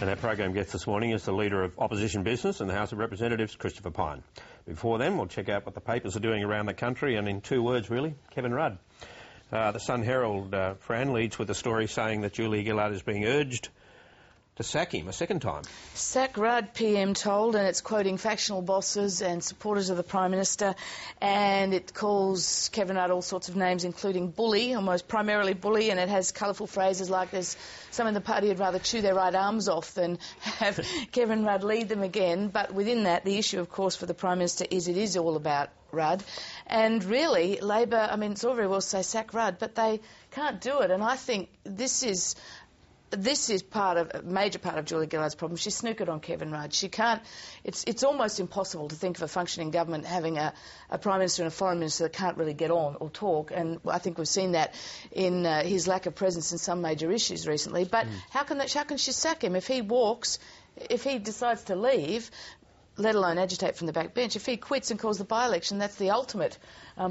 And our program guest this morning is the Leader of Opposition Business in the House of Representatives, Christopher Pyne. Before then, we'll check out what the papers are doing around the country, and in 2 words, really, Kevin Rudd. The Sun Herald, Fran, leads with a story saying that Julia Gillard is being urged to sack him a second time. Sack Rudd, PM told, and it's quoting factional bosses and supporters of the Prime Minister, and it calls Kevin Rudd all sorts of names, including bully, almost primarily bully, and it has colourful phrases like there's some in the party who'd rather chew their right arms off than have Kevin Rudd lead them again. But within that, the issue, of course, for the Prime Minister is it is all about Rudd. And really, Labor, I mean, it's all very well to say sack Rudd, but they can't do it, and I think this is a major part of Julia Gillard's problem. She snookered on Kevin Rudd. She can't. It's almost impossible to think of a functioning government having a Prime Minister and a Foreign Minister that can't really get on or talk. And I think we've seen that in his lack of presence in some major issues recently. But how can she sack him if he walks? If he decides to leave, let alone agitate from the backbench, if he quits and calls the by-election, that's the ultimate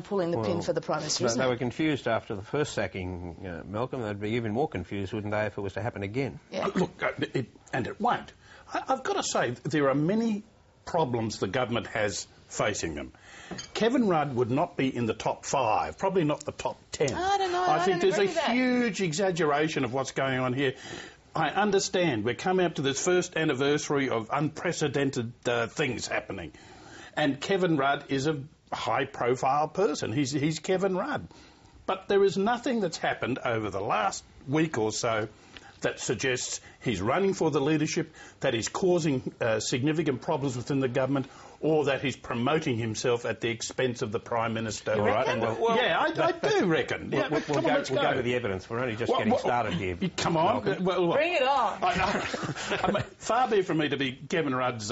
pulling the pin for the Prime Minister, isn't it? They were confused after the first sacking, Malcolm. They'd be even more confused, wouldn't they, if it was to happen again? Yeah. Look, and it won't. I've got to say, there are many problems the government has facing them. Kevin Rudd would not be in the top 5, probably not the top 10. I don't know. I think there's a that. huge exaggeration of what's going on here. I understand we're coming up to this first anniversary of unprecedented things happening. And Kevin Rudd is a high-profile person. He's Kevin Rudd. But there is nothing that's happened over the last week or so that suggests he's running for the leadership, that he's causing significant problems within the government, or that he's promoting himself at the expense of the Prime Minister. You reckon? I do reckon. We'll go with the evidence. We're only just getting started here. Come on. Bring it on. I mean, far be it from me to be Kevin Rudd's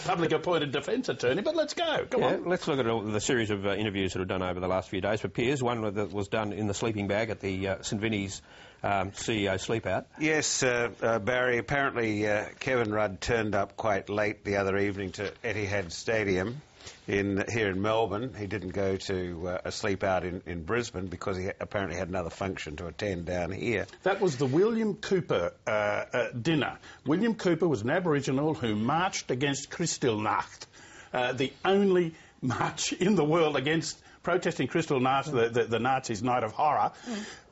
public appointed defence attorney, but let's go. Come on. Let's look at the series of interviews that have done over the last few days for peers. One that was done in the sleeping bag at the St Vinny's CEO sleepout. Yes, Barry, apparently Kevin Rudd turned up quite late the other evening to Etihad Stadium here in Melbourne. He didn't go to a sleepout in Brisbane because he apparently had another function to attend down here. That was the William Cooper dinner. William Cooper was an Aboriginal who marched against Kristallnacht, the only march in the world against protesting Kristallnacht, the Nazis' night of horror.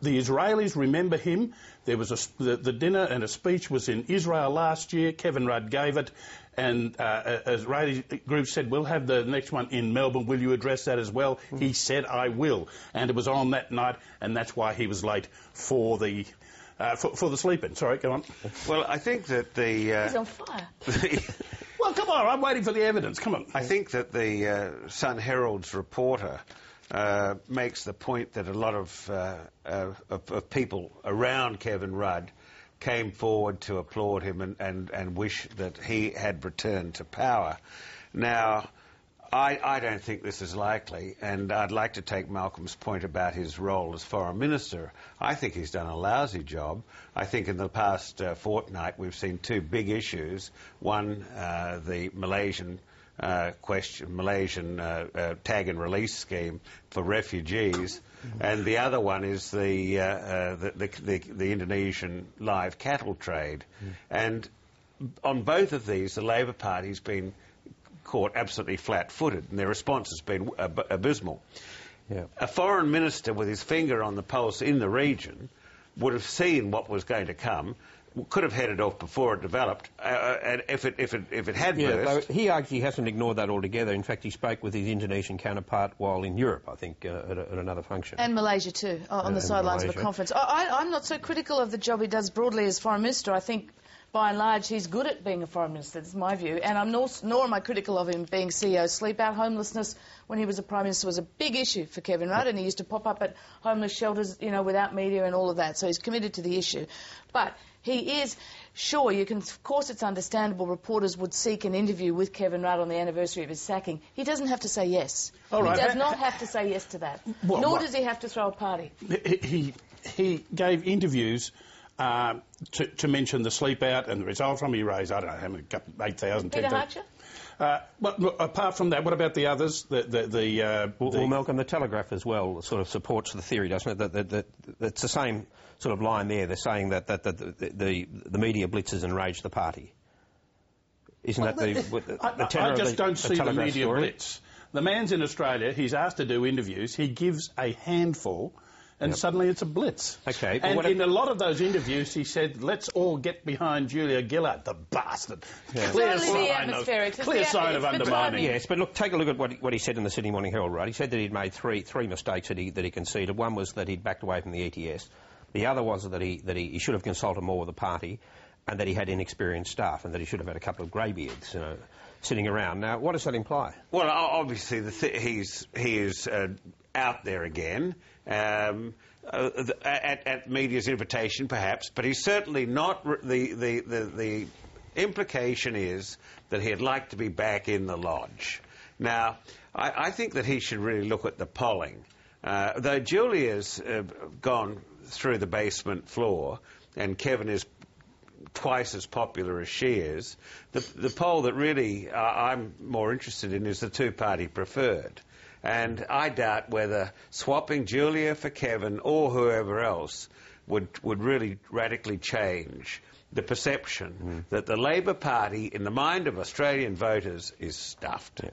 The Israelis remember him. There was the dinner and a speech was in Israel last year. Kevin Rudd gave it, and Israeli groups said, we'll have the next one in Melbourne. Will you address that as well? He said, I will. And it was on that night, and that's why he was late for the sleep-in. Sorry, go on. Well, I think that He's on fire. Well, come on, I'm waiting for the evidence. Come on. I think that the Sun Herald's reporter makes the point that a lot of people around Kevin Rudd came forward to applaud him and wish that he had returned to power. Now, I don't think this is likely, and I'd like to take Malcolm's point about his role as Foreign Minister. I think he's done a lousy job. I think in the past fortnight we've seen 2 big issues. One, the Malaysian tag and release scheme for refugees, and the other one is the Indonesian live cattle trade. And on both of these, the Labor Party's been caught absolutely flat-footed, and their response has been abysmal. Yeah. A foreign minister with his finger on the pulse in the region would have seen what was going to come, could have headed off before it developed, and if it had burst. He actually hasn't ignored that altogether. In fact, he spoke with his Indonesian counterpart while in Europe, I think, at another function. And Malaysia too, on the sidelines of a conference. I'm not so critical of the job he does broadly as Foreign Minister. I think by and large, he's good at being a Foreign Minister, that's my view. And nor am I critical of him being CEO. Sleep-out homelessness, when he was a Prime Minister, was a big issue for Kevin Rudd, and he used to pop up at homeless shelters, without media and all of that. So he's committed to the issue. But he is, sure, of course it's understandable reporters would seek an interview with Kevin Rudd on the anniversary of his sacking. He doesn't have to say yes. All right. He does not have to say yes to that. Nor does he have to throw a party. He gave interviews to mention the sleep out and the result from. He raised, I don't know how many, 8,000, 10,000. But look, apart from that, what about the others? Well, Malcolm, the Telegraph as well sort of supports the theory, doesn't it? That it's the same sort of line there. They're saying that the media blitzes enraged the party. Isn't that the tenor I just don't see the media story? blitz. The man's in Australia, he's asked to do interviews, he gives a handful, and suddenly it's a blitz. Okay. And in a lot of those interviews, he said, let's all get behind Julia Gillard, the bastard. Yeah. Clear Clear sign of undermining. Yes, but look, take a look at what he said in the Sydney Morning Herald, right? He said that he'd made three mistakes that he conceded. One was that he'd backed away from the ETS. The other was that he should have consulted more with the party, and that he had inexperienced staff, and that he should have had a couple of greybeards, sitting around. Now, what does that imply? Well, obviously, he is out there again, at media's invitation, perhaps, but he's certainly not. The implication is that he'd like to be back in the lodge. Now, I think that he should really look at the polling. Though Julia's gone through the basement floor, and Kevin is twice as popular as she is, the poll that really I'm more interested in is the two-party preferred. And I doubt whether swapping Julia for Kevin or whoever else would really radically change the perception that the Labor Party, in the mind of Australian voters, is stuffed. Yeah.